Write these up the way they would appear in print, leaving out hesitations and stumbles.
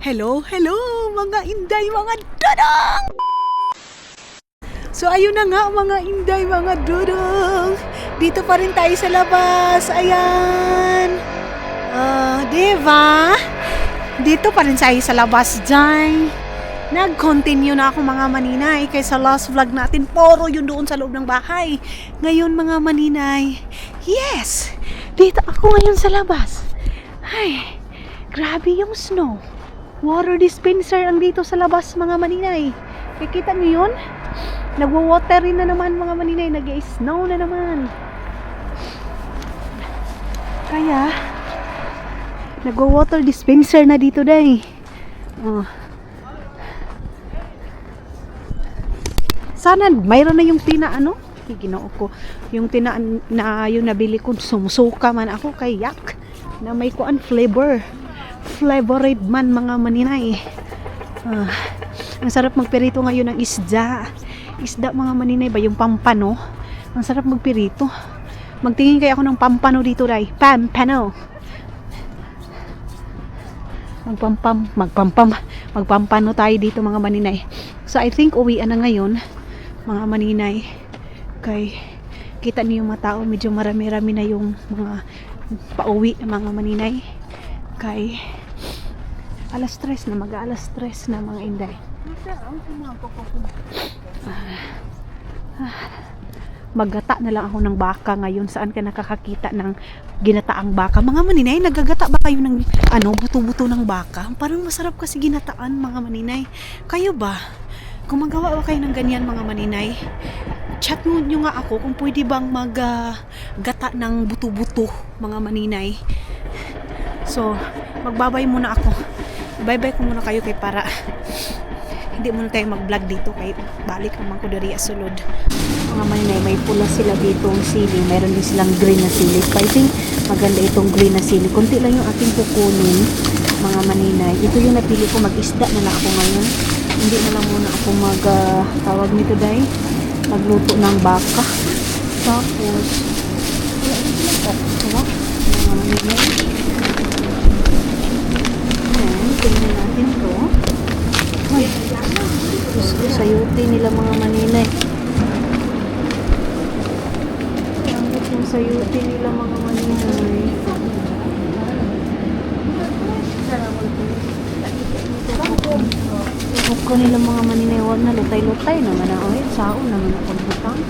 Hello, hello mga inday, mga dodong! So ayun na nga mga inday, mga dodong. Dito pa rin tayo sa labas. Ayan. Diba? Dito pa rin tayo sa labas dyan. Nag-continue na ako mga maninay. Kaysa last vlog natin, puro yun doon sa loob ng bahay. Ngayon mga maninay, yes! Dito ako ngayon sa labas. Ay, grabe yung snow. Water dispenser ang dito sa labas mga maninay. Kikita niyo yun? Nagwa-water rin na naman mga maninay. Nag-snow na naman. Kaya nagwa-water dispenser na dito day. Sana mayroon na yung ano? Ginoo ko. Yung na yung nabili ko, sumusuka man ako kay yak na may kuan flavor. Flavored man mga maninay. Ang sarap magpirito ngayon ng isda. Isda mga maninay ba yung pampano? Ang sarap magpirito. Magtingin kaya ako ng pampano dito day. Pampano. Magpampano tayo dito mga maninay. So I think uwian na ngayon mga maninay. Kay kita niyo yung mga tao, medyo marami-rami na yung mga pauwi mga maninay. Kay alas 3 na, mag-alas 3 na mga inday. Maggata na lang ako ng baka ngayon. Saan ka nakakakita ng ginataang baka? Mga maninay, naggagata ba kayo ng buto-buto ng baka? Parang masarap kasi ginataan mga maninay. Kayo ba? Kung magawa ba kayo ng ganyan mga maninay, chat nyo nga ako kung pwede bang maggata ng buto-buto mga maninay. So, magbabay muna ako. Bye-bye ko muna kayo kay para hindi muna tayo mag-vlog dito kay balik naman ko dari sulod. Mga maninay, may pula sila ditong sili. Mayroon din silang green na sili. So, I think maganda itong green na sili. Kunti lang yung ating kukunin mga maninay. Ito yung napili ko, mag-isda na lang ako ngayon. Hindi na lang muna ako tawag nito dahil magluto ng baka. Tapos mga maninay. Tingnan natin to. Ay, gusto sayuti nila mga maninay. Ang yung sayuti nila mga maninay. Huwag nila mga maninay. Huwag na lutay-lutay naman na. Oy, sao naman ako butang.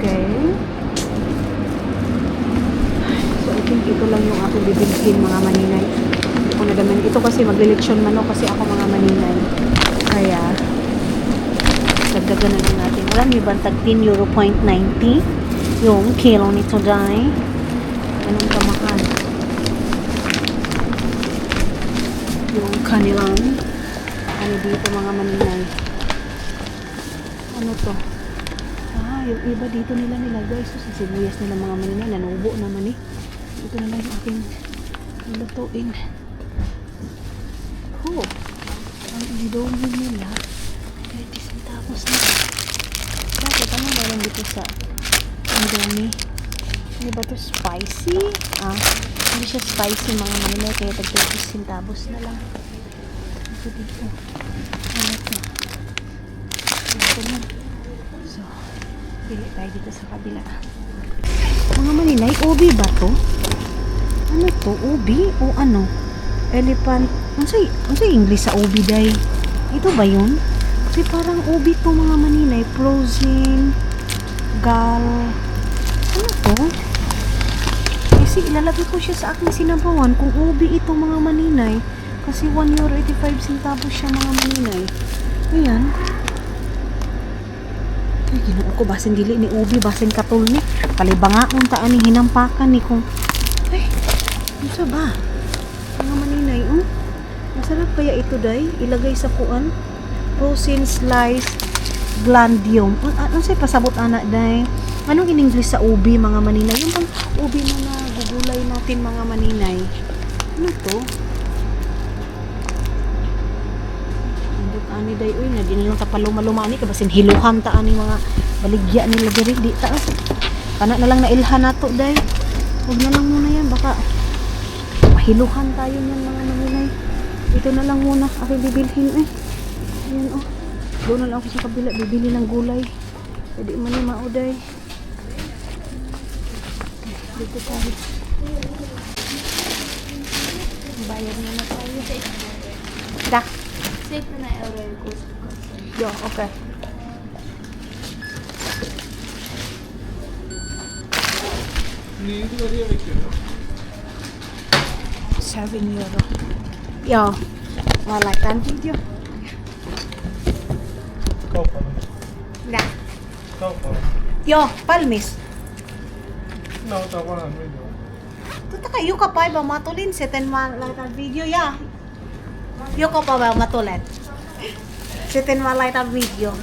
Okay. So, I think ito lang yung ako bibilhin mga maninay. Ito kasi magleleksyon man ako kasi ako mga maninay. Kaya dagdagan na lang natin. Alam niyo ba, tag 10 euro point 90 yung kilo nito dahil. Anong kamahal? Yung kanilang dito mga maninay. Ano to? Yung iba dito nila nilagay. So, sa sibuyas nila mga maninay. Nanubo naman eh. Ito na lang yung aking lutuin. Ang idongin nila 30 centavos na. Bakit? Ano meron dito sa indomie? Ano ba ito? Spicy? Hindi siya spicy mga maninay. Kaya tag 30 centavos na lang. Ito dito. Ano ito? Ito na. So, pili tayo dito sa kabila. Mga maninay, ubi ba to? Ano to? Ubi? O ano? Elephant. Ano sa English sa ubi day? Ito ba yun? Kasi parang ubi to mga maninay. Frozen. Gal. Ano to? Kasi ilalagay ko siya sa aking sinabawan kung ubi ito mga maninay. Kasi 1 euro 85 centavos siya mga maninay. Ayan. Ay, ginoo ko. Basin dili ni ubi. Basin katol ni. Kalibangaon taan ni hinampakan ni kung. Ay, ano sa ba? Mga maninay, masarap kaya ito day ilagay sa kuan frozen slice glandium. Ano say pasabot anak day? Anong in English sa ubi mga maninay? Yung pang ubi na gugulay natin mga maninay. Ano to? Andot ani day uy na din lang tapaluma-lumani ka basin hiluhan ta ani mga baligya nila diri di ta. Kana na lang nailhan nato day. Huwag na lang muna yan baka hiluhan tayo niyan mga maninay. Dito na lang muna ako bibilhin eh. Ayan oh. Doon na lang ako sa kabila, bibili ng gulay. Pwede man yung mauday. Dito tayo. Bayad na na tayo. Da. Safe na na-order ko. Yo, okay. €7. Ja, var like den video. Da. Ja, palmis. Tuta kayo ka pa ba matulin seten man like that video ya. Yo ka pa ba matulin? Seten man like that video.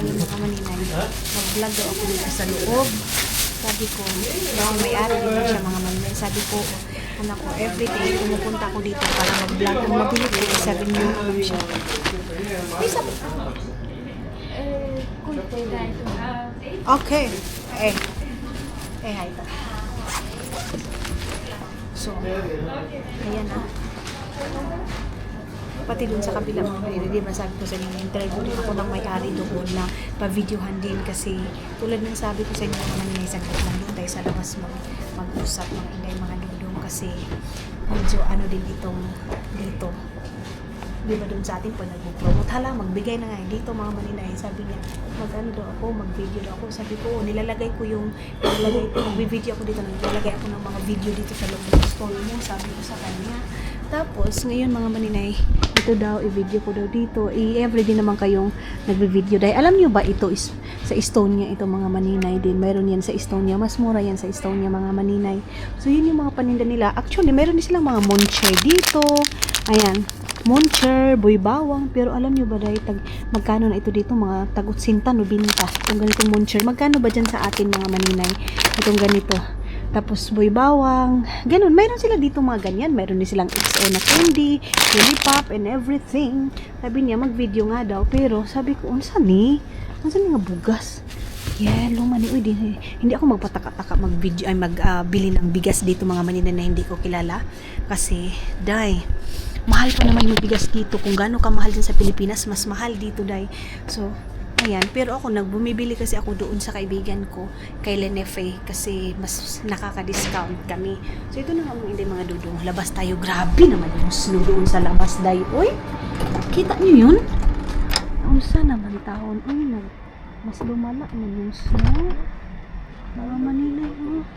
Ayun mga maninay. Mag-vlog daw ako dito sa loob. Sabi ko, daw may-ari dito siya mga maninay. Sabi ko, anak ko, everyday pumupunta ako dito para mag-vlog. Ang mabili ko, €7 lang siya. Isa po. Okay. Hi ta. So, ayan na. Pati dun sa kabila mga maninay, di ba sabi ko sa inyo, interview din ako ng may-ari doon na pa-videohan din kasi tulad ng sabi ko sa inyo mga maninay, saglit lang doon tayo sa labas mag-usap mga inday mga dudong kasi medyo ano din itong dito. Di ba doon sa atin pag nag-promote, hala, magbigay na nga dito mga maninay. Sabi niya, mag-ano daw ako, mag-video daw ako. Sabi ko, nilalagay ko yung, mag-video ako dito, nilalagay ako ng mga video dito sa loob ng store mo. Sabi ko sa kanya. Tapos, ngayon mga maninay, ito daw, i-video ko daw dito. Everyday naman kayong nagbe-video dahil. Alam nyo ba, ito is sa Estonia, ito mga maninay din. Mayroon yan sa Estonia. Mas mura yan sa Estonia mga maninay. So, yun yung mga paninda nila. Actually, mayroon din silang mga monche dito. Ayan. Moncher, boy bawang, pero alam nyo ba dahil magkano na ito dito mga tag-80, 90 itong ganitong moncher, magkano ba dyan sa atin mga maninay itong ganito, tapos boy bawang, ganun, mayroon sila dito mga ganyan, mayroon din silang XO na candy, lollipop and everything. Sabi niya mag video nga daw, pero sabi ko unsa ni nga bugas yellow mani, uy, hindi ako magpataka-taka mag-video ay magbili ng bigas dito mga maninay na hindi ko kilala kasi mahal pa naman yung bigas dito. Kung gaano kamahal din sa Pilipinas, mas mahal dito dahil. So, ayan. Pero ako, bumibili kasi ako doon sa kaibigan ko, kay Lenefe, kasi mas nakaka-discount kami. So, ito na nga mga dudong. Labas tayo. Grabe naman yung snow doon sa labas dahil. Uy, kita nyo yun? Unsa naman taon? Uy, mas lumala naman yung snow. Mga maninay, oh.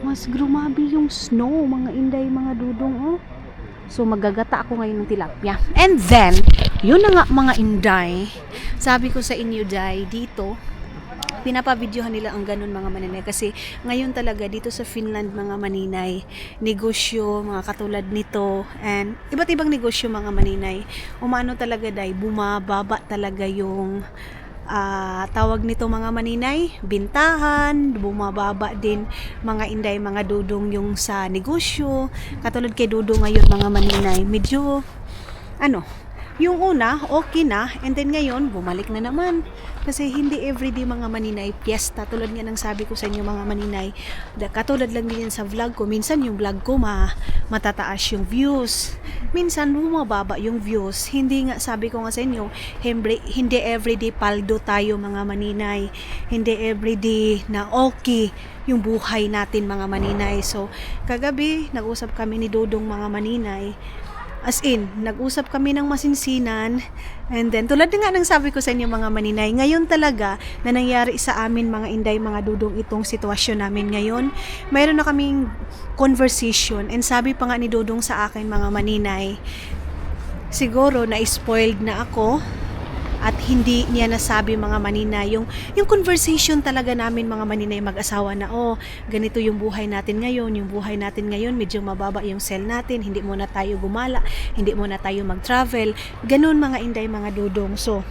Mas grumabi yung snow, mga inday, mga dudong, oh. So, magagata ako ngayon ng tilapia. And then, yun na nga mga inday. Sabi ko sa inyo, day, dito, pinapavideohan nila ang ganun mga maninay. Kasi ngayon talaga dito sa Finland mga maninay, negosyo, mga katulad nito, and iba't ibang negosyo mga maninay. Umano talaga, day, bumababa talaga yung tawag nito mga maninay, bintahan, bumababa din mga inday, mga dudong yung sa negosyo. Katulad kay dudong ngayon mga maninay, medyo yung una, okay na, and then ngayon, bumalik na naman. Kasi hindi everyday mga maninay, piyesta. Tulad nga ng sabi ko sa inyo mga maninay, katulad lang din sa vlog ko, minsan yung vlog ko matataas yung views. Minsan bumababa yung views. Hindi nga, sabi ko nga sa inyo, hindi everyday paldo tayo mga maninay. Hindi everyday na okay yung buhay natin mga maninay. So, kagabi, nag-usap kami ni Dodong mga maninay. As in, nag-usap kami ng masinsinan, and then tulad nga ng sabi ko sa inyo mga maninay, ngayon talaga na nangyari sa amin mga inday, mga dudong itong sitwasyon namin ngayon, mayroon na kaming conversation, and sabi pa nga ni Dudong sa akin mga maninay, siguro na-spoiled na ako at hindi niya nasabi mga maninay yung conversation talaga namin mga maninay mag-asawa na ganito yung buhay natin ngayon, medyo mababa yung sell natin, hindi muna tayo gumala, hindi muna tayo mag-travel, ganun mga inday mga dudong. So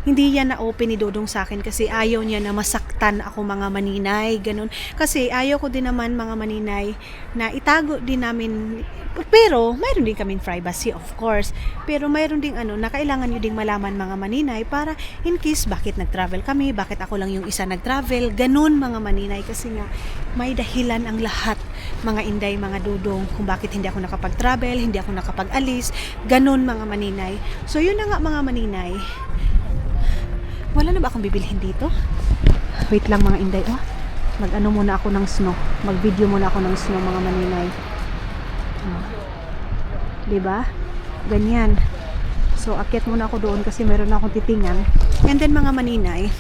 hindi yan na-open ni Dodong sa akin kasi ayaw niya na masaktan ako mga maninay, ganun. Kasi ayaw ko din naman mga maninay na itago din namin, pero mayroon din kaming privacy of course, pero mayroon ding na kailangan nyo ding malaman mga maninay para in case bakit nag-travel kami, bakit ako lang yung isa nag-travel, ganun mga maninay, kasi nga may dahilan ang lahat mga inday, mga dudong, kung bakit hindi ako nakapag-travel, hindi ako nakapag-alis, ganun mga maninay. So yun na nga mga maninay. Wala na ba akong bibilhin dito? Wait lang mga inday. Mag-ano muna ako ng snow. Mag-video muna ako ng snow mga maninay. Diba? Ganyan. So, akyat muna ako doon kasi meron na akong titingan. And then mga maninay,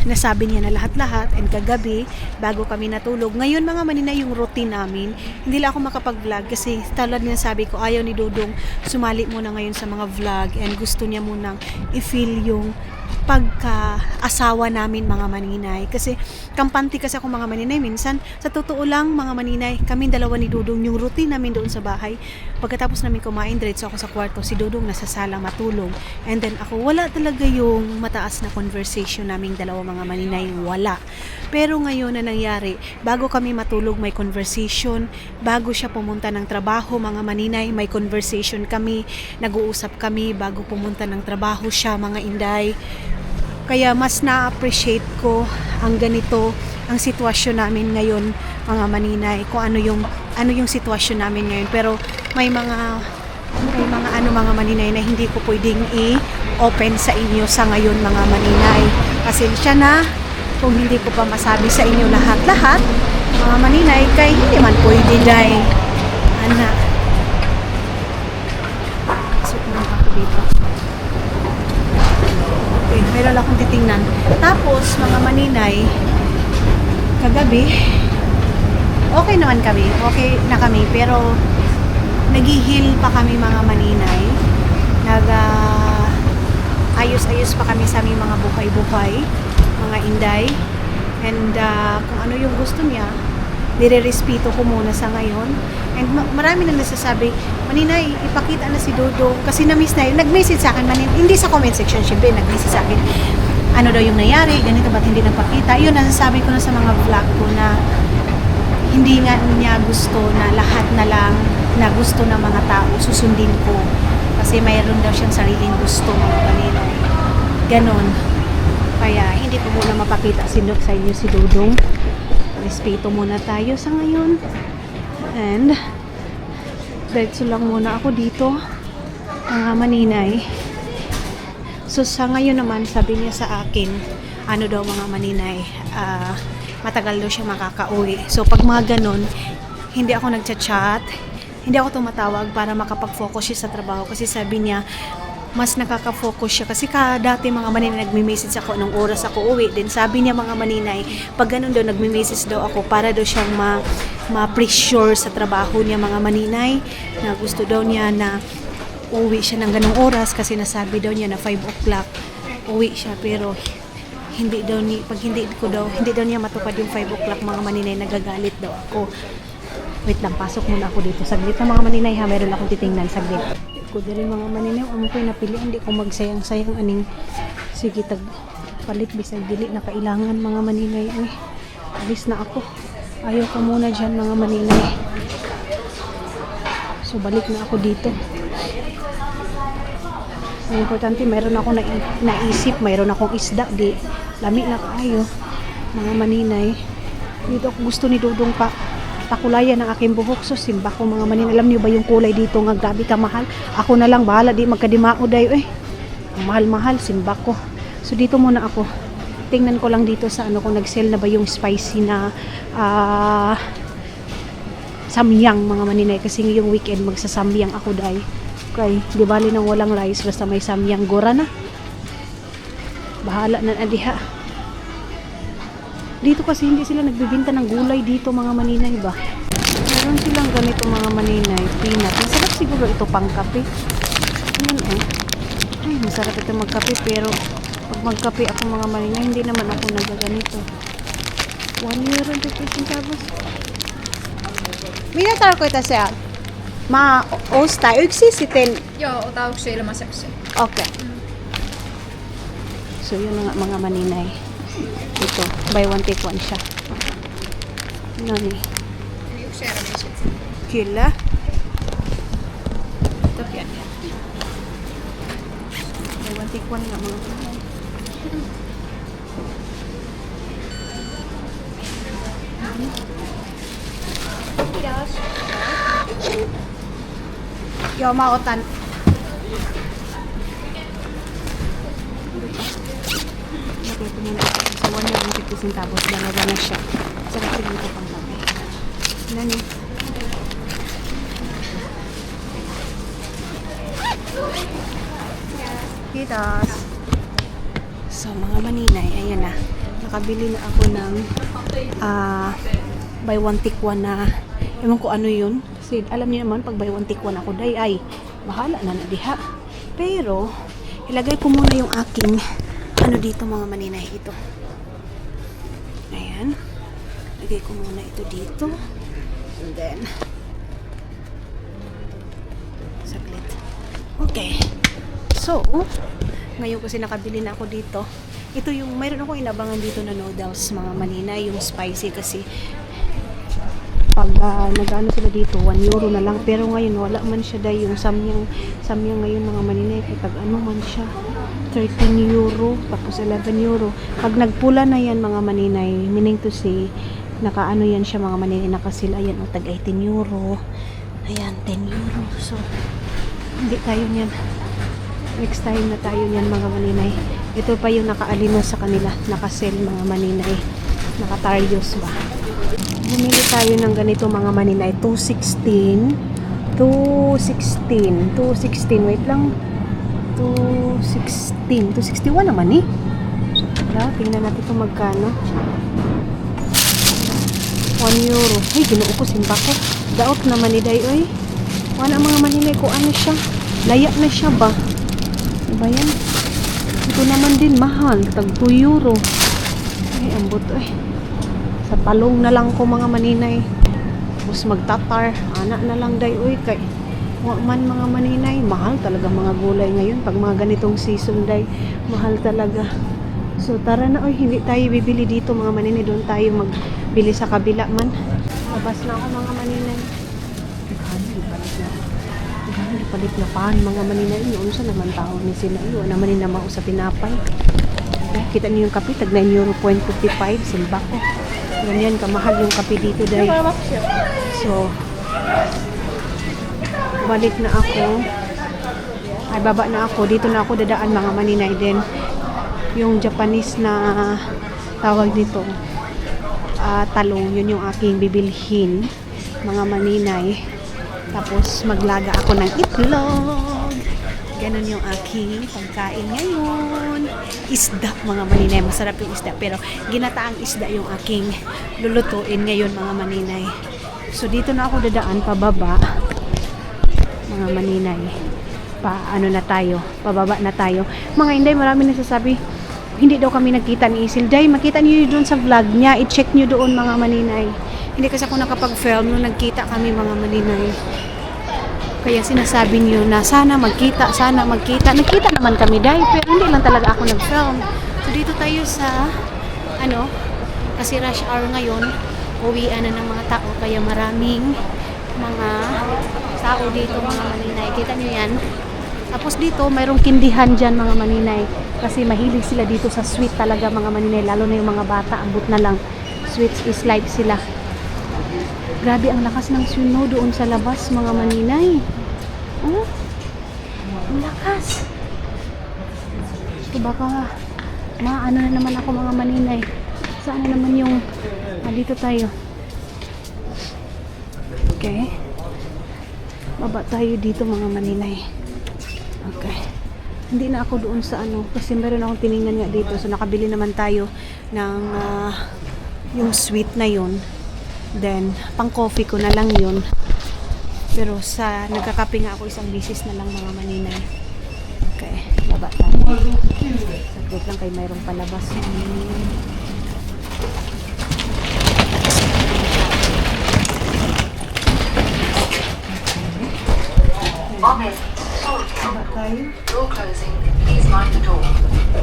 nasabi niya na lahat-lahat and kagabi bago kami natulog. Ngayon mga maninay, yung routine namin, hindi lang ako makapag-vlog kasi talad niya sabi ko ayaw ni Dodong sumali muna ngayon sa mga vlog and gusto niya munang i-feel yung pagka-asawa namin mga maninay, kasi kampante kasi ako mga maninay. Minsan sa totoo lang mga maninay, kami dalawa ni Dodong, yung routine namin doon sa bahay, pagkatapos namin kumain diretso ako sa kwarto, si Dodong nasa sala matulog, and then ako wala talaga yung mataas na conversation naming dalawa mga maninay, wala. Pero ngayon na nangyari, bago kami matulog may conversation, bago siya pumunta ng trabaho mga maninay may conversation kami, nag-uusap kami bago pumunta ng trabaho siya mga inday. Kaya mas na-appreciate ko ang ganito, ang sitwasyon namin ngayon mga maninay, kung ano yung sitwasyon namin ngayon. Pero may mga mga maninay na hindi ko pwedeng i-open sa inyo sa ngayon mga maninay. Pasensya na kung hindi ko pa masabi sa inyo lahat-lahat mga maninay, kay hindi man pwede dahil suot lang ako dito. Okay, meron akong titingnan. Tapos mga maninay, kagabi okay naman kami, okay na kami, pero nag-heal pa kami mga maninay, ayos-ayos pa kami sa aming mga buhay-buhay mga inday, and kung ano yung gusto niya nire-respeto ko muna sa ngayon. And marami na nagsasabi, maninay ipakita na si Dodong kasi na-miss na yun, nag-message sa akin hindi sa comment section, syempre nag-message sa akin ano daw yung nangyari, ganito ba't hindi nagpakita. Yun, nasasabi ko na sa mga vlog ko na hindi nga niya gusto na lahat na lang na gusto ng mga tao susundin ko kasi mayroon daw siyang sariling gusto mga maninay, ganon. Kaya hindi ko muna mapakita sa inyo si Dodong. Respeto muna tayo sa ngayon. And diretso lang muna ako dito mga maninay. So sa ngayon naman sabi niya sa akin ano daw mga maninay, matagal daw siya makakauwi. So pag mga ganon, hindi ako nagchat-chat, hindi ako tumatawag para makapag-focus siya sa trabaho kasi sabi niya mas nakaka-focus siya kasi dati mga maninay nagme-message ako anong oras ako uwi. Then sabi niya mga maninay, pag ganun daw nagme-message daw ako para daw siyang ma-pressure sa trabaho niya mga maninay, na gusto daw niya na uwi siya ng ganung oras kasi nasabi daw niya na 5 o'clock uwi siya, pero hindi daw niya matupad yung 5 o'clock mga maninay, nagagalit daw ako. Wait lang, pasok muna ako dito saglit na mga maninay ha, meron akong titingnan saglit ko diri mga maninay, amo ko'y napili, hindi ko magsayang-sayang aning sige tag palit bisag dili na kailangan mga maninay. Alis na ako, ayaw ko muna dyan mga maninay, so balik na ako dito. Ang importante mayroon ako naisip, mayroon akong isda, di lami na kayo mga maninay. Dito ako gusto ni Dodong pakulayan ng aking buhok, so simba ko mga maninay. Alam niyo ba yung kulay dito nga grabe ka mahal, ako na lang bahala, di magkadimao dayo ang mahal-mahal, simba ko. So dito muna ako, tingnan ko lang dito sa kung nag-sell na ba yung spicy na samyang mga maninay, kasi ngayong weekend magsasamyang ako dahi. Okay, di bali nang walang rice, basta may samyang, gora na, bahala na diha. Dito kasi hindi sila nagbibenta ng gulay dito mga maninay ba. Meron silang ganito mga maninay, peanut. Masarap siguro ito pang kape. Ayan ay masarap ito magkape, pero pag magkape ako mga maninay, hindi naman ako nagaganito. 1 euro 50 centavos. Minä tarkoitan se mä ostaa yksi sitten. Joo, ota yksi ilmaiseksi. Okei. So, yun na nga mga maninay. Ito, buy one take one siya. Nani? Kila? Ito, yan. Buy one take one nga mga maninay. Yo, mautan. Ito muna. Sa 150 centavos. Dalawa na siya. Sa kapilin ko pang tabi. Nani? Kitas. So, mga maninay, ayan na. Nakabili na ako ng buy one take one na ewan ko ano yun. Kasi alam niyo naman, pag buy one take one ako, ay bahala na diha. Pero, ilagay ko muna yung aking ano dito mga maninay, ito. Ayan. Lagay ko muna ito dito. And then, saglit. Okay. So, ngayon kasi nakabili na ako dito. Ito yung, mayroon akong inabangan dito na noodles mga maninay, yung spicy kasi pag nag-ano sila dito, 1 euro na lang. Pero ngayon, wala man siya dahil yung samyang ngayon mga maninay, kapag ano man siya, 13 euro, tapos 11 euro. Pag nagpula na yan mga maninay, meaning to say, nakaano yan siya mga maninay, nakasila yan, o tag 18 euro. Ayan, 10 euro. So, hindi tayo yan. Next time na tayo yan mga maninay. Ito pa yung nakaalima sa kanila, nakasell mga maninay. Nakataryos ba? Bumili tayo ng ganito mga maninay, 216, wait lang, 261 naman eh. Wala, tingnan natin kung magkano. 1 euro. Ay, ginuo ko, simba ko. Daot naman ni Day, oy. Wala mga maninay ko, ano siya, layak na siya ba? Diba yan? Ito naman din, mahal, tag 2 euro. Ay, ambot, oy. Sa talong na lang ko mga maninay. Tapos magtatar. Anak na lang day. Uy, kay man mga maninay. Mahal talaga mga gulay ngayon. Pag mga ganitong season day, mahal talaga. So tara na. Uy, hindi tayo bibili dito mga maninay. Doon tayo magbili sa kabila man. Labas na ako mga maninay. Palit na paan mga maninay. Yun sa naman tao ni sila. Yun naman na mao sa tinapay. Kita niyo yung kape. Tag 9 euro 0.55. Silba ko. Ganyan kamahal yung kape dito dahil. So, balik na ako. Ay, baba na ako. Dito na ako dadaan mga maninay din. Yung Japanese na tawag dito, talong. Yun yung aking bibilhin mga maninay. Tapos, maglaga ako ng itlog. Ganon yung aking pagkain ngayon. Isda, mga maninay. Masarap yung isda. Pero ginataang isda yung aking lulutuin ngayon, mga maninay. So, dito na ako dadaan, pababa. Mga maninay. Ano na tayo. Pababa na tayo. Mga Inday, marami nagsasabi, hindi daw kami nagkita ni Isil. Day, makita niyo doon sa vlog niya. I-check niyo doon, mga maninay. Hindi kasi ako nakapag-film nung nagkita kami, mga maninay. Kaya sinasabi niyo na sana magkita. Nagkita naman kami dahil pero hindi lang talaga ako nag-film. So dito tayo sa kasi rush hour ngayon. Uwian na ng mga tao kaya maraming mga tao dito mga maninay. Kita niyo yan. Tapos dito mayroong kindihan dyan mga maninay. Kasi mahilig sila dito sa sweet talaga mga maninay. Lalo na yung mga bata. Ambot na lang. Sweets is life sila. Grabe ang lakas ng snow doon sa labas mga maninay. Oh, ang lakas. So baka maano na naman ako mga maninay. Saan na naman yung dito tayo. Okay. Baba tayo dito mga maninay. Okay. Hindi na ako doon sa kasi meron akong tiningnan nga dito. So nakabili naman tayo ng yung sweet na yun. Then, pang coffee ko na lang yun. Pero sa nagkakape nga ako isang bisis na lang mga maninay. Okay, baba tayo. Saglit lang kay mayroong palabas. Baba tayo. Door closing. Please mind the door.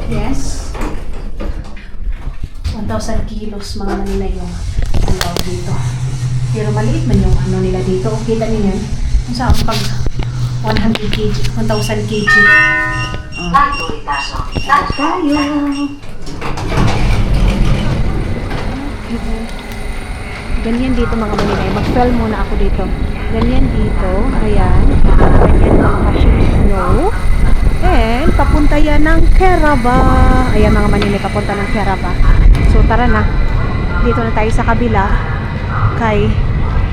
Yes. 1,000 kilos mga maninay yung alaw dito. Pero maliit man yung ano nila dito. Kita niyo yan? Kung saan pag 100 kg, 1,000 kg. Tayo. Ganyan dito mga maninay. Mag-fell muna ako dito. Ganyan dito. Ayan. Ganyan mga machine snow. And papunta yan ng Keraba. Ayan mga maninay, papunta ng Keraba. So tara na. Dito na tayo sa kabila. Kay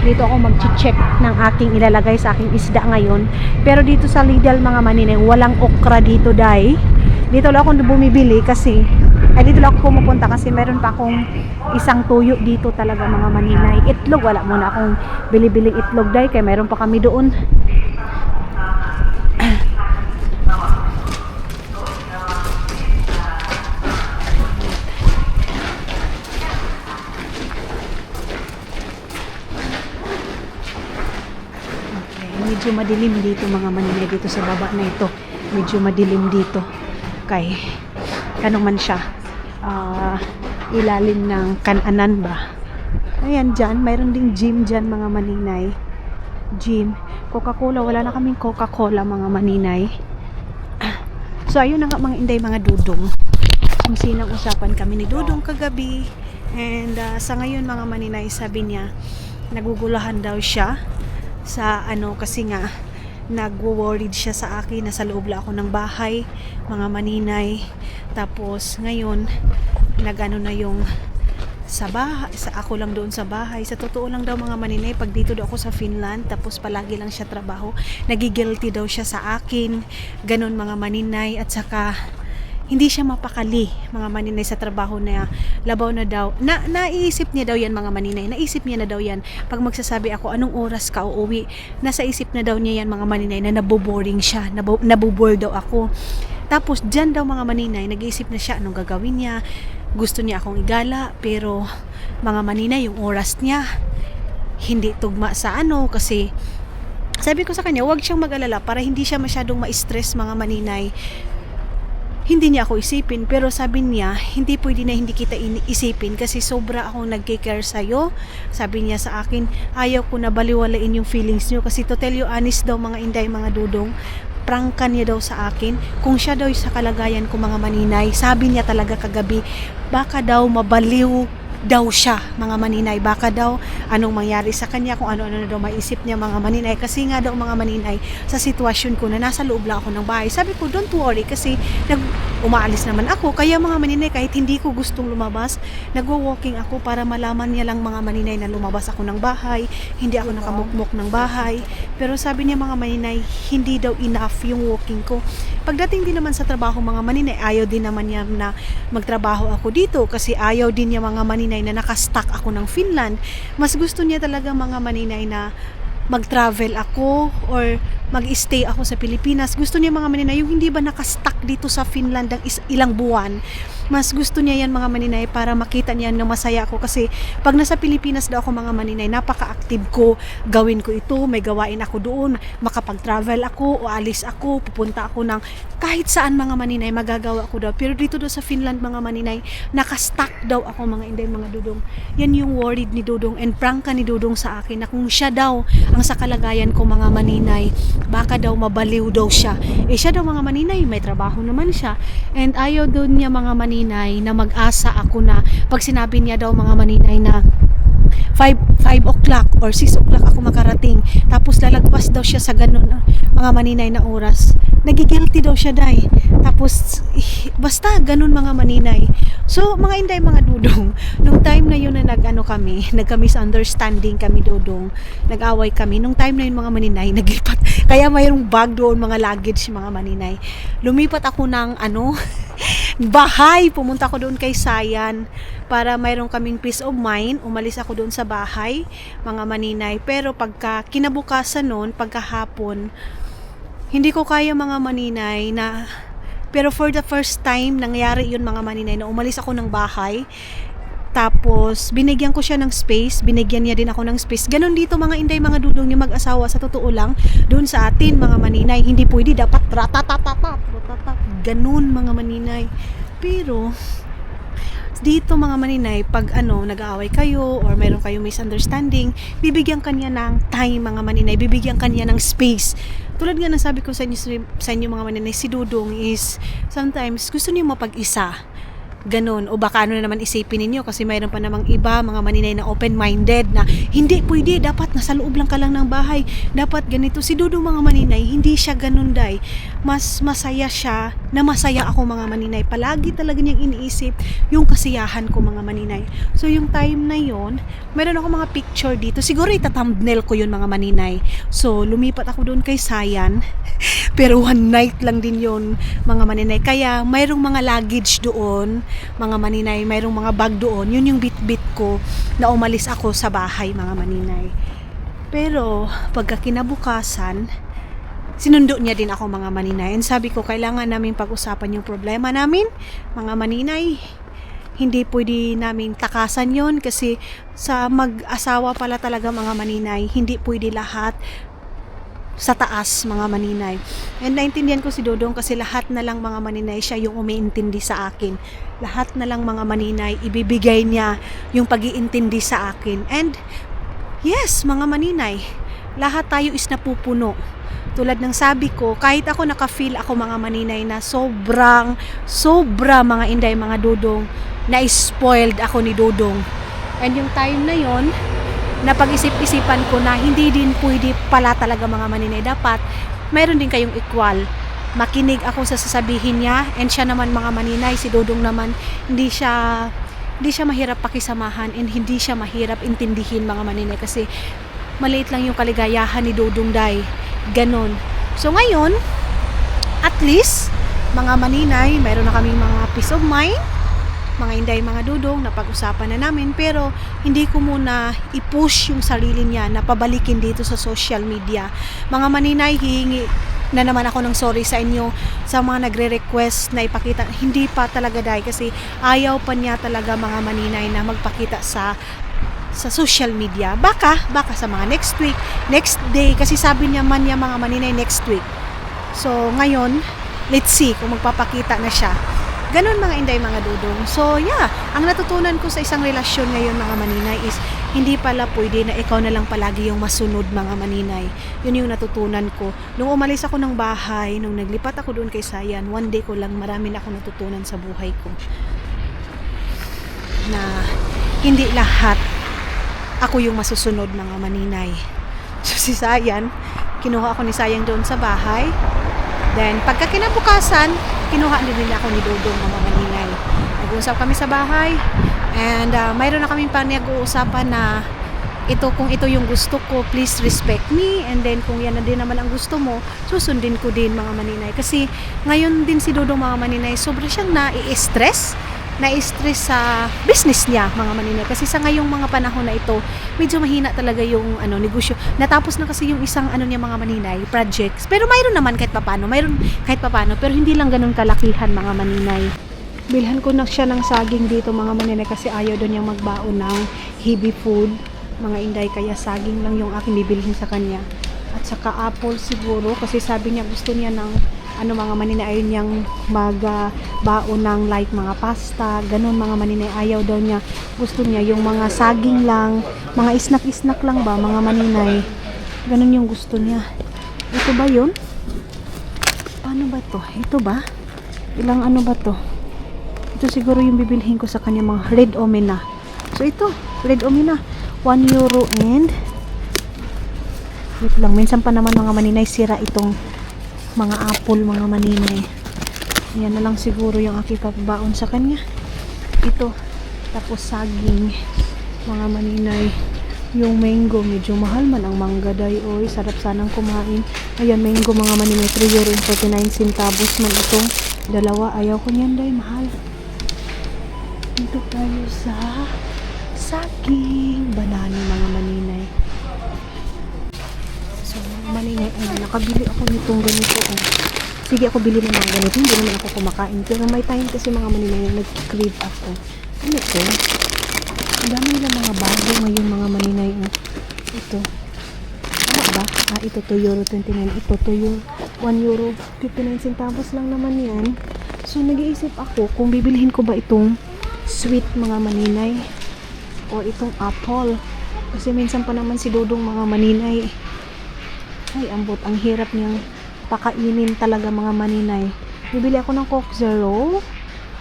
dito ako mag-check ng aking ilalagay sa aking isda ngayon. Pero dito sa Lidl mga maninay, walang okra dito dai. Dito lang ako bumibili kasi dito lang ako pumupunta kasi meron pa akong isang tuyo dito talaga mga maninay. Itlog, wala muna akong bili-biling itlog dai kaya meron pa kami doon. Medyo madilim dito mga maninay dito sa baba na ito. Medyo madilim dito. Kay ano man siya. Ilalim ng kananan ba. Ayan dyan. Mayroon ding gym dyan mga maninay. Gym. Coca-Cola. Wala na kaming Coca-Cola mga maninay. So ayun na nga mga inday mga dudong. Kung sinang usapan kami ni Dudong kagabi. And sa ngayon mga maninay sabi niya nagugulahan daw siya sa ano kasi nga nagwo-worried siya sa akin na sa loob lang ako ng bahay mga maninay, tapos ngayon nagano na yung sa bahay, sa ako lang doon sa bahay. Sa totoo lang daw mga maninay, pag dito daw ako sa Finland tapos palagi lang siya trabaho, nagigilty daw siya sa akin, ganun mga maninay. At saka hindi siya mapakali mga maninay sa trabaho na labaw na daw. Naiisip niya daw yan mga maninay. Naisip niya na daw yan. Pag magsasabi ako anong oras ka uuwi, nasa isip na daw niya yan mga maninay na naboboring siya. Nabobore daw ako. Tapos dyan daw mga maninay, nag-iisip na siya anong gagawin niya. Gusto niya akong igala pero mga maninay yung oras niya hindi tugma sa ano kasi sabi ko sa kanya huwag siyang mag-alala para hindi siya masyadong ma-stress mga maninay. Hindi niya ako isipin pero sabi niya hindi pwede na hindi kita isipin kasi sobra akong nagke-care sa'yo. Sabi niya sa akin ayaw ko na baliwalain yung feelings niyo kasi to tell you honest daw mga inday mga dudong, prangkan niya daw sa akin kung siya daw sa kalagayan ko mga maninay. Sabi niya talaga kagabi baka daw mabaliw daw siya mga maninay, baka daw anong mangyari sa kanya, kung ano-ano na daw maisip niya mga maninay kasi nga daw mga maninay sa sitwasyon ko na nasa loob lang ako ng bahay. Sabi ko don't worry kasi umaalis naman ako kaya mga maninay kahit hindi ko gustong lumabas nagwo-walking ako para malaman niya lang mga maninay na lumabas ako ng bahay, hindi ako nakamukmok ng bahay. Pero sabi niya mga maninay hindi daw enough yung walking ko. Pagdating din naman sa trabaho mga maninay, ayaw din naman niya na magtrabaho ako dito kasi ayaw din niya mga maninay na nakastuck ako ng Finland. Mas gusto niya talaga mga maninay na mag-travel ako or mag-stay ako sa Pilipinas. Gusto niya mga maninay yung hindi ba nakastuck dito sa Finland ng ilang buwan. Mas gusto niya yan mga maninay para makita niya na masaya ako kasi pag nasa Pilipinas daw ako mga maninay, napaka-active ko, gawin ko ito, may gawain ako doon, makapag-travel ako o alis ako, pupunta ako ng kahit saan mga maninay, magagawa ko daw. Pero dito daw sa Finland mga maninay, nakastuck daw ako mga inday mga dudong. Yan yung worried ni Dudong and prank ni Dudong sa akin na kung siya daw ang sa kalagayan ko mga maninay, baka daw mabaliw daw siya. Siya daw mga maninay, may trabaho naman siya and ayaw doon niya mga maninay na mag-asa ako na pag sinabi niya daw mga maninay na 5 o'clock or 6 o'clock ako makarating tapos lalagpas daw siya sa ganun mga maninay na oras, nagigilty daw siya dai. Tapos basta ganun mga maninay. So mga inday mga dudong, nung time na yun na nagka-misunderstanding kami dudong, nag-away kami, nung time na yun mga maninay, naglipat, kaya mayroong bag doon mga luggage mga maninay, lumipat ako ng bahay, pumunta ako doon kay Sayan para mayroon kaming peace of mind. Umalis ako doon sa bahay mga maninay, pero pagka kinabukasan noon, pagkahapon, hindi ko kaya mga maninay na, pero for the first time nangyari yun mga maninay na umalis ako ng bahay. Tapos, binigyan ko siya ng space, binigyan niya din ako ng space. Ganon dito mga inday, mga dudong, yung mag-asawa, sa totoo lang, doon sa atin, mga maninay, hindi pwede, dapat ratatatat, ganon mga maninay. Pero, dito mga maninay, pag nag-aaway kayo or mayroon kayong misunderstanding, bibigyan kanya ng time mga maninay, bibigyan kanya ng space. Tulad nga ng sabi ko sa inyo mga maninay, si Dudong is sometimes gusto niyo mapag-isa. Ganon. O baka na naman isipin ninyo kasi mayroon pa namang iba mga maninay na open-minded na hindi pwede, dapat nasa loob lang ka lang ng bahay, dapat ganito. Si Dudong mga maninay, hindi siya ganon day. Mas masaya siya na masaya ako mga maninay. Palagi talaga niyang iniisip yung kasiyahan ko mga maninay. So yung time na yon, mayroon ako mga picture dito. Siguro ita-thumbnail ko yun mga maninay. So lumipat ako doon kay Sayan. Pero one night lang din yon mga maninay. Kaya mayroong mga luggage doon mga maninay, mayroong mga bag doon. Yun yung bit-bit ko na umalis ako sa bahay mga maninay. Pero pagka kinabukasan, sinundo niya din ako mga maninay. And sabi ko, kailangan namin pag-usapan yung problema namin mga maninay. Hindi pwede namin takasan yon kasi sa mag-asawa pala talaga mga maninay, hindi pwede lahat sa taas mga maninay. And naintindihan ko si Dodong kasi lahat na lang mga maninay siya yung umiintindi sa akin. Lahat na lang mga maninay ibibigay niya yung pag-iintindi sa akin. And yes mga maninay, lahat tayo is napupuno. Tulad ng sabi ko, kahit ako naka-feel ako mga maninay na sobra mga inday mga Dodong, na spoiled ako ni Dodong. And yung time na yon, napag-isip-isipan ko na hindi din pwede pala talaga mga maninay. Dapat mayroon din kayong equal. Makinig ako sa sasabihin niya, and siya naman mga maninay, si Dodong naman, hindi siya mahirap pakisamahan and hindi siya mahirap intindihin mga maninay kasi maliit lang yung kaligayahan ni Dodong day. Ganon. So ngayon, at least mga maninay, mayroon na kaming mga peace of mind. Mga inday, mga Dudong, napag-usapan na namin, pero hindi ko muna i-push yung sarili niya na pabalikin dito sa social media. Mga maninay, hihingi na naman ako ng sorry sa inyo sa mga nagre-request na ipakita. Hindi pa talaga dahil kasi ayaw pa niya talaga mga maninay na magpakita sa social media. Baka sa mga next week, next day, kasi sabi niya mga maninay next week. So ngayon, let's see kung magpapakita na siya. Ganon mga inday, mga Dudong. So yeah, ang natutunan ko sa isang relasyon ngayon mga maninay is hindi pala pwede na ikaw na lang palagi yung masunod mga maninay. Yun yung natutunan ko. Nung umalis ako ng bahay, nung naglipat ako doon kay Sayan, one day ko lang marami na ako natutunan sa buhay ko. Na hindi lahat ako yung masusunod mga maninay. So si Sayan, kinuha ako ni Sayang doon sa bahay. Then pagka kinabukasan, kinuha din nila ako ni Dodong mga maninay. Nag-uusap kami sa bahay and mayroon na kaming pag-uusapan na kung ito yung gusto ko, please respect me, and then kung yan na din naman ang gusto mo, susundin ko din mga maninay. Kasi ngayon din si Dodong mga maninay, sobra siyang na-stress sa business niya mga maninay, kasi sa ngayong mga panahon na ito medyo mahina talaga yung negosyo. Natapos na kasi yung isang niya mga maninay, projects, pero mayroon naman kahit papano, pero hindi lang ganun kalakihan mga maninay. Bilhan ko na siya ng saging dito mga maninay kasi ayaw doon niyang magbaon ng heavy food mga inday, kaya saging lang yung aking bibilhin sa kanya, at saka apple siguro kasi sabi niya gusto niya ng mga maninay, ayaw niyang magbaon ng like mga pasta, ganun mga maninay, ayaw daw niya, gusto niya yung mga saging lang, mga snack lang ba mga maninay, ganun yung gusto niya. Ito ba yun? Paano ba to? Ito ba? Ilang ba to? Ito siguro yung bibilhin ko sa kanya, mga red omena. So ito, red omena, 1 euro and wait lang, minsan pa naman mga maninay sira itong mga apple mga maninay. Yan na lang siguro yung aking papabaon sa kanya. Ito, tapos saging mga maninay. Yung mango, medyo mahal man ang mangga day, oy, sarap sanang kumain. Ayan, mango mga maninay, 3 euro and 49 centavos man itong dalawa. Ayaw ko niyan day, mahal. Dito tayo sa saging banana mga maninay. So maninay, nakabili ako nitong ganito. Sige, ako bili ng mga ganito, hindi naman ako kumakain, pero may time kasi mga maninay nag-crave ako. Ano ito? Ang dami nila mga bago ngayon mga maninay. Ito, ano ba? Ito 2 euro 29, ito 1 euro 59 centavos lang naman yan. So nag-iisip ako kung bibilhin ko ba itong sweet mga maninay. O itong apple. Kasi minsan pa naman si Dudong mga maninay. Ay, ambot. Ang hirap niyang pakainin talaga mga maninay. Bibili ako ng Coke Zero.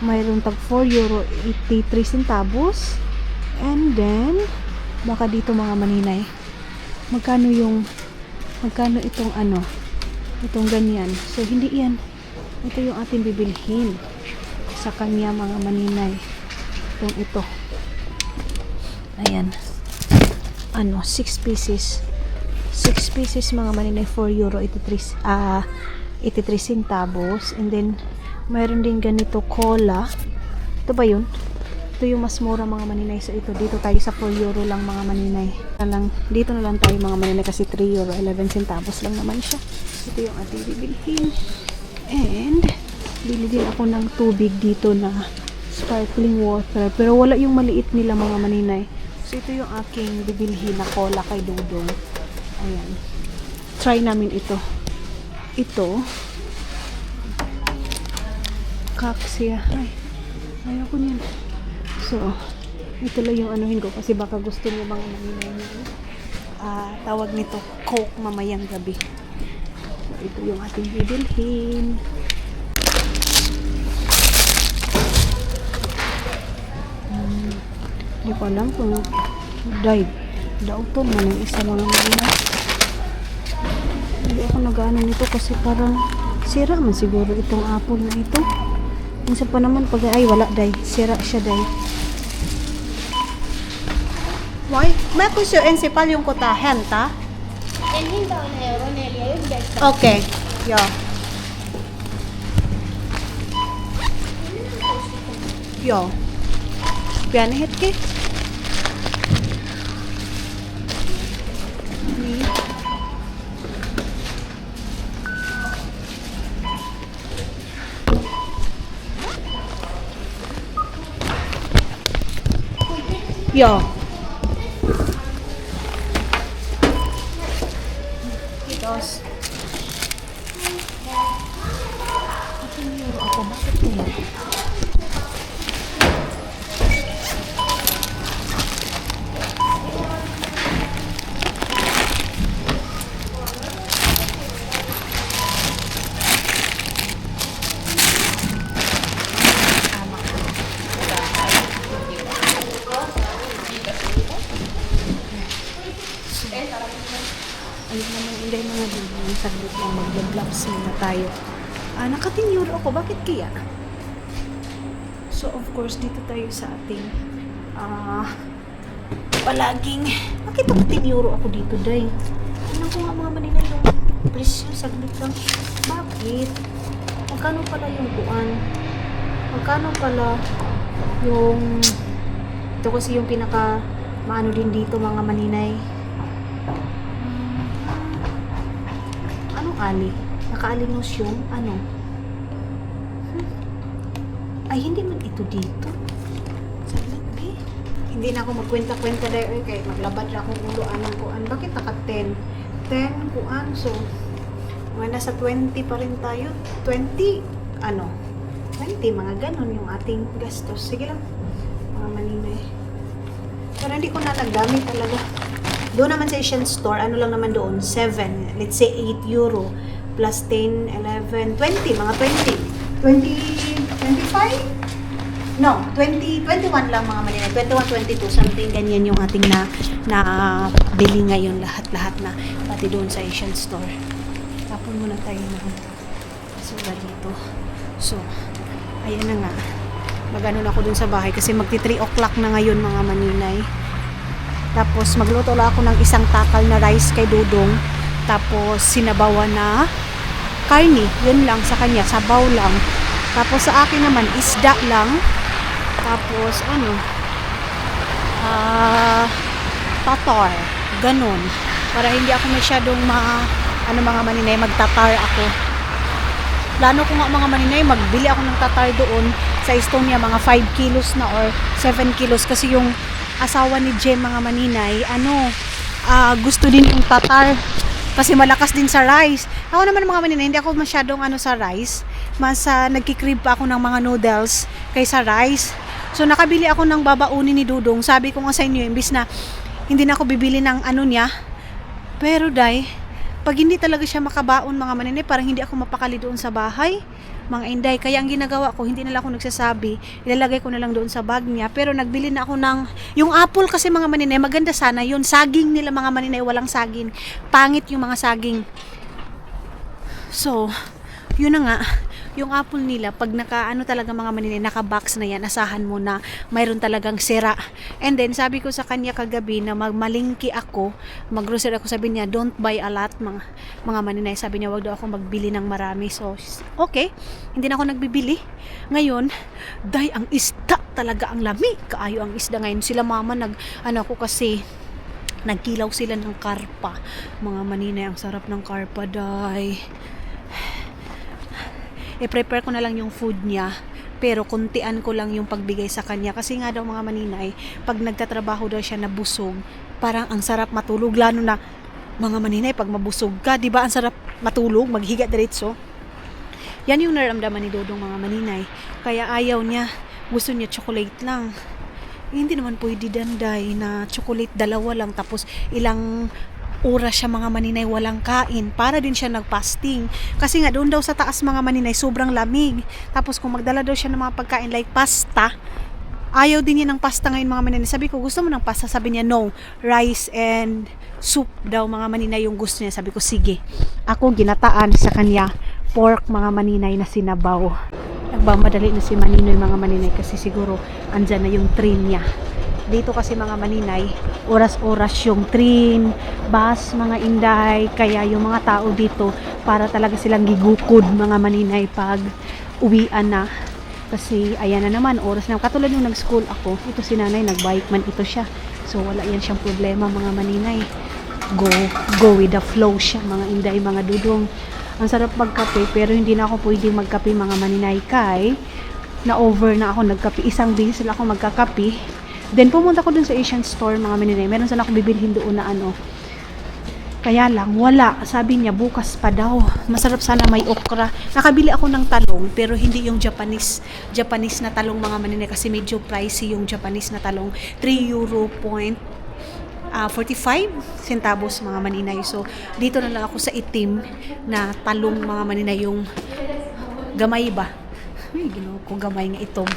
Mayroon tag 4 euro 83 centavos. And then, baka dito mga maninay. Magkano itong ano? Itong ganyan. So, hindi yan. Ito yung ating bibilhin sa kanya mga maninay. Ito. Ayan. 6 pieces. 6 pieces mga maninay, 4 euro 83 centavos. And then, mayroon din ganito cola. Ito ba yun? Ito yung mas mura mga maninay. So, ito. Dito tayo sa 4 euro lang mga maninay. Dito na lang tayo mga maninay kasi 3 euro 11 centavos lang naman siya. Ito yung ating bibilhin. And, bili din ako ng tubig dito na sparkling water. Pero wala yung maliit nila mga maninay. So, ito yung aking bibilhin na cola kay Dudong. Ayan. Try namin ito. Ito. Kaksia. Ay, ayoko niyan. So, ito lang yung anuhin ko kasi baka gusto niyo mga maninay niyo. Tawag nito Coke mamayang gabi. So, ito yung ating bibilhin. Hindi ko alam kung dauton man yung isa mga maninay. Hindi ako nag-ano nito kasi parang sira man siguro itong apple na ito. Minsan pa naman pag ay wala day, sira siya day. Why? May kusyo ensipal yung kutahen ta? Hindi daw na euro Nelia yung dead. Okay. Yeah. Yo. Pianihit ke? Yo. Kitos. Ako, bakit kaya? Ayun naman, hindi mga bibili. Saglit lang, mag-vlogs muna tayo. Naka-10 euro ako. Bakit kaya? So, of course, dito tayo sa ating palaging... Bakit naka-10 euro ako dito, day? Ano ko nga mga maninay yung presyo? Saglit lang. Bakit? Magkano pala yung kuan? Magkano pala yung... Ito kasi yung pinaka... Maano din dito mga maninay. Ali. Nakaalimos yung ano? Ay, hindi man ito dito. Saglit, eh. Hindi na ako magkwenta-kwenta dahil kay maglabad na akong ulo anong kuan. Bakit naka 10? 10 kuan. So, nasa 20 pa rin tayo. 20, 20, mga ganon yung ating gastos. Sige lang, mga maninay. Pero hindi ko na nagamit talaga. Doon naman sa Asian store, ano lang naman doon? 7, let's say 8 euro plus 10, 11, 20, mga 20. 25? No, 21 lang mga maninay. 21, 22, something ganyan yung ating na bili ngayon lahat-lahat na pati doon sa Asian store. Tapon muna tayo ng sura dito. So, ayan na nga. Mag-ano na ako doon sa bahay kasi magti 3 o'clock na ngayon mga maninay. Tapos magluto lang ako ng isang takal na rice kay Dudong. Tapos sinabawan na karni. Yun lang sa kanya, sabaw lang. Tapos sa akin naman isda lang. Tapos tatar. Ganon. Para hindi ako masyadong mga maninay, magtatar ako. Plano ko nga mga maninay, magbili ako ng tatar doon sa Estonia, mga 5 kilos na or 7 kilos kasi yung asawa ni Jem mga maninay, gusto din yung tatar kasi malakas din sa rice. Ako naman mga maninay, hindi ako masyadong sa rice. Mas nagkikrib pa ako ng mga noodles kaysa rice. So nakabili ako ng babaunin ni Dudong. Sabi ko nga sa inyo, imbis na hindi na ako bibili ng ano niya. Pero day, pag hindi talaga siya makabaon mga maninay, parang hindi ako mapakali doon sa bahay. Mga inday, kaya ang ginagawa ko, hindi na lang ako nagsasabi, ilalagay ko na lang doon sa bag niya. Pero nagbili na ako ng, yung apple kasi mga maninay, maganda sana yun. Saging nila mga maninay, walang saging. Pangit yung mga saging. So, yun na nga, yung apple nila, pag naka, talaga mga maninay, naka-box na yan, asahan mo na mayroon talagang sira. And then, sabi ko sa kanya kagabi na magmalingki ako, mag-grocery ako, sabi niya, don't buy a lot, mga maninay. Sabi niya, wag daw ako magbili ng marami. So, okay, hindi na ako nagbibili. Ngayon, day, ang isda talaga ang lami. Kaayo ang isda ngayon. Sila mama, ko kasi, nagkilaw sila ng karpa. Mga maninay, ang sarap ng karpa, day. I-prepare ko na lang yung food niya, pero kuntian ko lang yung pagbigay sa kanya kasi nga daw mga maninay, pag nagtatrabaho daw siya nabusog, parang ang sarap matulog, lalo na mga maninay pag mabusog ka, di ba ang sarap matulog, maghiga diretso. Yan yung nararamdaman ni Dodong mga maninay, kaya ayaw niya, gusto niya chocolate lang. Hindi naman pwede danday na chocolate dalawa lang tapos ilang oras siya mga maninay walang kain, para din siya nagpasting kasi nga doon daw sa taas mga maninay sobrang lamig. Tapos kung magdala daw siya ng mga pagkain like pasta, ayaw din niya ng pasta ngayon mga maninay. Sabi ko, gusto mo ng pasta? Sabi niya, no, rice and soup daw mga maninay yung gusto niya. Sabi ko, sige. Ako ginataan sa kanya pork mga maninay na sinabaw. Nagmamadali na si Maninoy mga maninay kasi siguro andyan na yung train niya. Dito kasi mga maninay, oras-oras yung train, bus, mga inday, kaya yung mga tao dito para talaga silang gigukod mga maninay pag uwian na. Kasi ayan na naman, oras na. Katulad yung nag-school ako, ito si nanay, nag-bike man ito siya. So wala yan siyang problema mga maninay. Go with the flow siya mga inday, mga dudong. Ang sarap magkape pero hindi na ako pwedeng magkape mga maninay kay na-over na ako nagkape. Isang beses lang ako magkakape. Then pumunta ko dun sa Asian store mga maninay. Meron sana ako bibilhin doon na ano. Kaya lang, wala. Sabi niya, bukas pa daw. Masarap sana may okra. Nakabili ako ng talong, pero hindi yung Japanese na talong mga maninay. Kasi medyo pricey yung Japanese na talong. 3 euro point 45 centavos mga maninay. So, dito na lang ako sa itim na talong mga maninay. Yung gamay ba? Ay, ginawa ko gamay nga itong.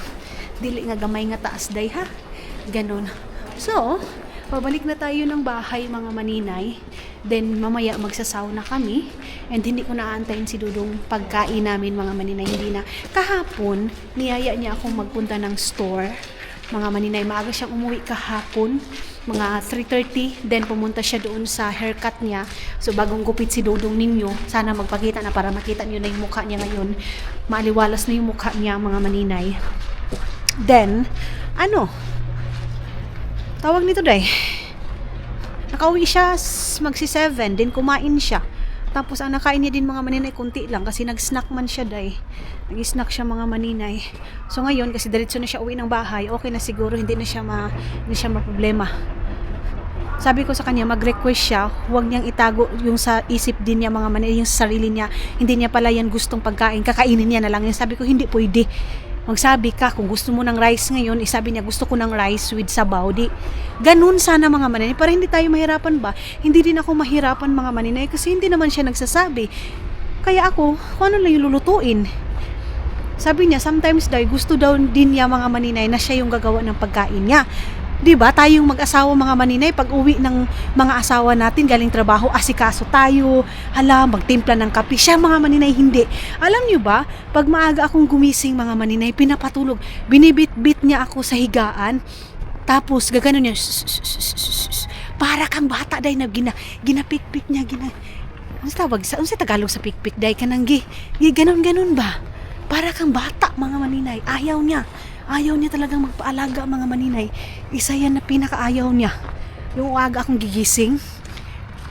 Dili nga gamay nga taas day ha. Ganon. So, pabalik na tayo ng bahay mga maninay. Then mamaya magsasauna kami. And hindi ko naaantayin si Dudong pagkain namin mga maninay. Hindi na. Kahapon, niyaya niya akong magpunta ng store. Mga maninay, maaga siyang umuwi kahapon. Mga 3:30. Then pumunta siya doon sa haircut niya. So bagong gupit si Dudong ninyo. Sana magpakita na para makita niyo na yung mukha niya ngayon. Maaliwalas na yung mukha niya mga maninay. Then, tawag nito day. Nakauwi siya magsi-7, din kumain siya. Tapos ang nakain niya din mga maninay kunti lang kasi nag-snack man siya day. Nag-snack siya mga maninay. So ngayon kasi diretso na siya uwi ng bahay, okay na siguro, hindi na siya problema. Sabi ko sa kanya, mag-request siya, huwag niyang itago yung sa isip din niya mga maninay, yung sa sarili niya. Hindi niya pala yan gustong pagkain, kakainin niya na lang yan. Sabi ko, hindi pwede. Magsabi ka, kung gusto mo ng rice ngayon, isabi niya, gusto ko ng rice with sabaw. Di, ganun sana mga maninay, para hindi tayo mahirapan ba? Hindi din ako mahirapan mga maninay, kasi hindi naman siya nagsasabi. Kaya ako, kung ano lang yung lulutuin. Sabi niya, sometimes daw, gusto daw din niya mga maninay na siya yung gagawa ng pagkain niya. Diba, tayong mag-asawa mga maninay, pag uwi ng mga asawa natin galing trabaho, asikaso tayo, magtimpla ng kape. Siya mga maninay, hindi. Alam niyo ba, pag maaga akong gumising mga maninay, pinapatulog, binibit-bit niya ako sa higaan, tapos gagano niya, para kang bata day na ginapikpik niya, ano sa Tagalog sa pikpik day ka nang ganon ba? Para kang bata mga maninay, ayaw niya talagang magpaalaga mga maninay. Isa yan na pinakaayaw niya. Yung uaga akong gigising.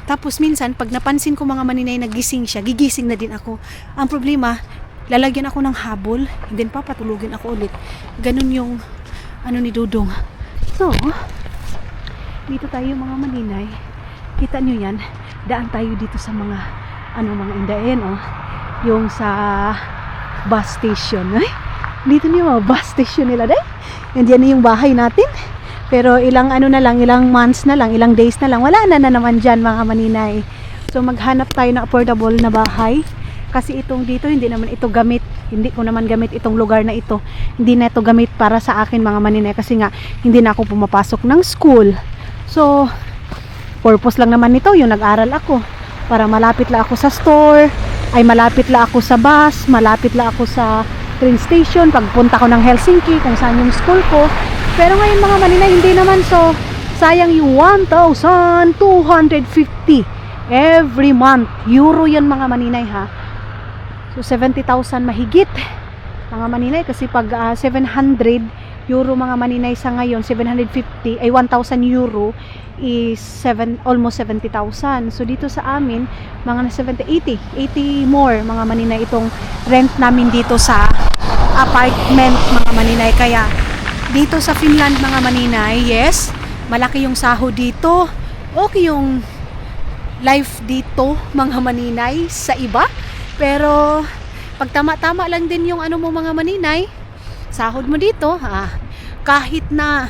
Tapos minsan, pag napansin ko mga maninay nagising siya, gigising na din ako. Ang problema, lalagyan ako ng habol, and then papatulugin ako ulit. Ganun yung ni Dudong. So, dito tayo mga maninay. Kita nyo yan, daan tayo dito sa mga mga indayan, yung sa bus station. Dito niyo mga bus station nila day. And yan yung bahay natin. Pero ilang ilang months na lang, ilang days na lang, wala na naman dyan mga maninay. So maghanap tayo ng affordable na bahay. Kasi itong dito, hindi naman ito gamit. Hindi ko naman gamit itong lugar na ito. Hindi na ito gamit para sa akin mga maninay. Kasi nga, hindi na ako pumapasok ng school. So, purpose lang naman nito, yung nag-aral ako. Para malapit lang ako sa store, ay malapit lang ako sa bus, malapit lang ako sa train station, pagpunta ko ng Helsinki, kung saan yung school ko. Pero ngayon mga maninay, hindi naman. So, sayang yung 1,250 every month. Euro yan mga maninay ha. So 70,000 mahigit mga maninay, kasi pag 700 euro mga maninay sa ngayon, 750 ay 1,000 euro is almost 70,000. So dito sa amin mga 80 more mga maninay itong rent namin dito sa apartment mga maninay. Kaya dito sa Finland mga maninay, yes, malaki yung sahod dito, okay yung life dito mga maninay sa iba. Pero pag tama-tama lang din yung mo mga maninay, sahod mo dito, kahit na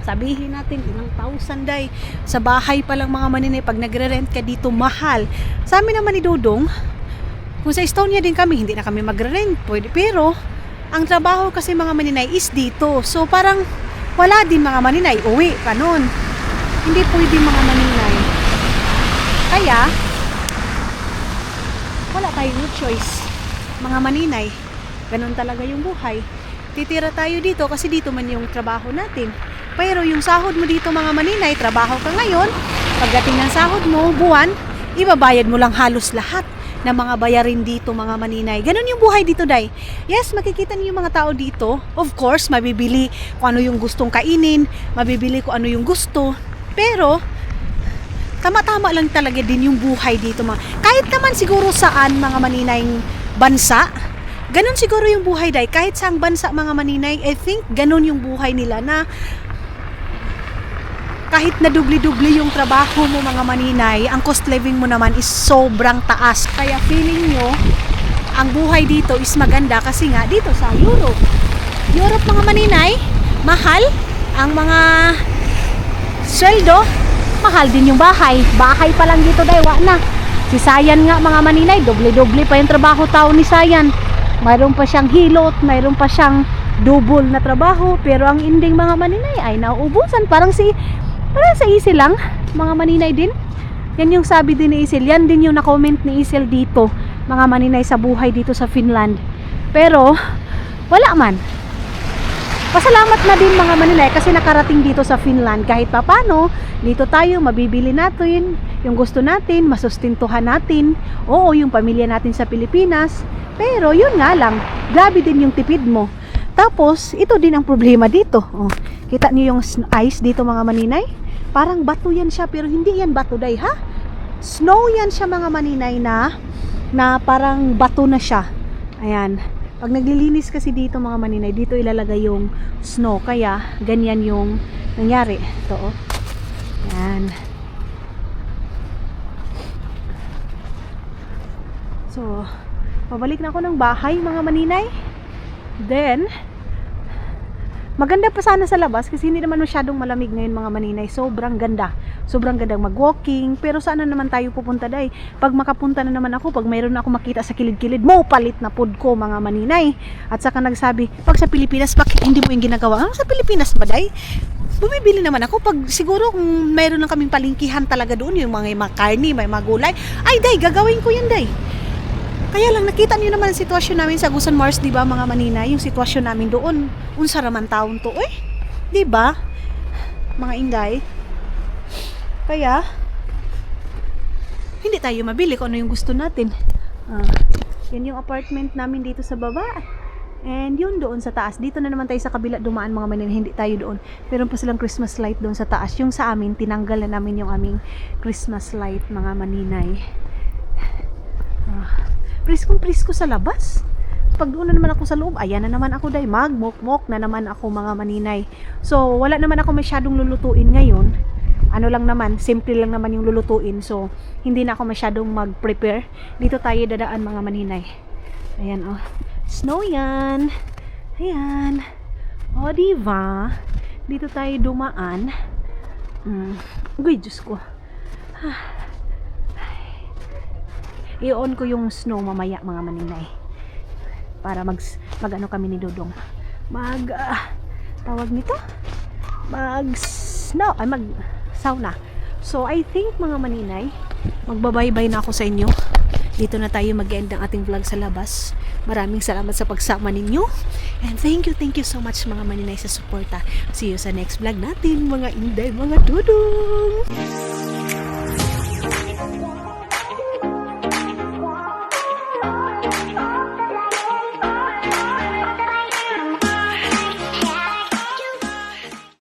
sabihin natin ilang thousand day sa bahay pa lang mga maninay, pag nagre-rent ka dito mahal. Sa amin naman ni Dudong, kung sa Estonia din kami, hindi na kami magre-rent, pwede, pero ang trabaho kasi mga maninay is dito. So parang wala din mga maninay, uwi pa nun. Hindi pwede mga maninay. Kaya wala tayong choice mga maninay, ganun talaga yung buhay. Titira tayo dito kasi dito man yung trabaho natin. Pero yung sahod mo dito mga maninay, trabaho ka ngayon, pagdating ng sahod mo buwan, ibabayad mo lang halos lahat ng mga bayarin dito mga maninay. Ganun yung buhay dito, day. Yes, makikita niyo yung mga tao dito, of course mabibili kung ano yung gustong kainin, mabibili kung ano yung gusto, pero tama-tama lang talaga din yung buhay dito mga. Kahit naman siguro saan mga maninayng bansa, ganun siguro yung buhay, day. Kahit saang bansa mga maninay, I think ganun yung buhay nila, na kahit na dubli-dubli yung trabaho mo mga maninay, ang cost living mo naman is sobrang taas. Kaya feeling nyo ang buhay dito is maganda kasi nga dito sa Europe mga maninay, mahal ang mga sweldo, mahal din yung bahay pa lang dito, daywa na. Si Sayan nga mga maninay, doble-doble pa yung trabaho tao ni Sayan. Mayroon pa siyang hilot, mayroon pa siyang double na trabaho, pero ang ending mga maninay ay nauubusan. Parang sa Isil lang mga maninay din. Yan yung sabi din ni Isil, yan din yung na-comment ni Isil dito mga maninay sa buhay dito sa Finland. Pero wala man, pasalamat na din mga maninay kasi nakarating dito sa Finland. Kahit papano, dito tayo mabibili natin yung gusto natin, masustentuhan natin, oo, yung pamilya natin sa Pilipinas. Pero yun nga lang, grabe din yung tipid mo. Tapos ito din ang problema dito. Kita niyo yung ice dito mga maninay, parang bato yan siya, pero hindi yan bato, day, ha? Snow yan siya mga maninay, na parang bato na siya. Ayan. Pag naglilinis kasi dito mga maninay, dito ilalagay yung snow. Kaya ganyan yung nangyari. Ito, oh. Ayan. So, pabalik na ako ng bahay mga maninay. Then, maganda pa sana sa labas kasi hindi naman masyadong malamig ngayon mga maninay. Sobrang ganda. Sobrang gandang mag-walking. Pero saan na naman tayo pupunta, day? Pag makapunta na naman ako, pag mayroon na ako makita sa kilid-kilid, mo palit na pod ko mga maninay. At saka nagsabi, pag sa Pilipinas, bakit hindi mo yung ginagawa? Sa Pilipinas ba, day? Bumibili naman ako. Pag siguro kung mayroon na kaming palingkihan talaga doon, yung mga karni, may mga gulay, ay, day, gagawin ko yan, day. Kaya lang, nakita niyo naman ang sitwasyon namin sa Agusan Mars, di ba mga maninay? Yung sitwasyon namin doon, unsa raman taon to, di ba? Mga inday. Kaya, hindi tayo mabili kung ano yung gusto natin. Yan yung apartment namin dito sa baba. And yun doon sa taas. Dito na naman tayo sa kabila dumaan mga maninay, hindi tayo doon. Meron pa silang Christmas light doon sa taas. Yung sa amin, tinanggal na namin yung aming Christmas light mga maninay. Prisko sa labas. Pag doon na naman ako sa loob, ayan na naman ako, day, magmok-mok na naman ako mga maninay. So wala naman ako masyadong lulutuin ngayon. Ano lang naman, simple lang naman yung lulutuin. So hindi na ako masyadong mag-prepare. Dito tayo dadaan mga maninay. Ayan, oh, snow yan. Ayan, O, diba? Dito tayo dumaan. Uy, Diyos ko. I-on ko yung snow mamaya, mga maninay. Para mag-ano kami ni Dodong. Tawag nito? Mag-sauna. So, I think, mga maninay, magbabaybay na ako sa inyo. Dito na tayo mag-end ang ating vlog sa labas. Maraming salamat sa pagsama ninyo. And thank you so much mga maninay sa suporta. See you sa next vlog natin, mga inday, mga dudong!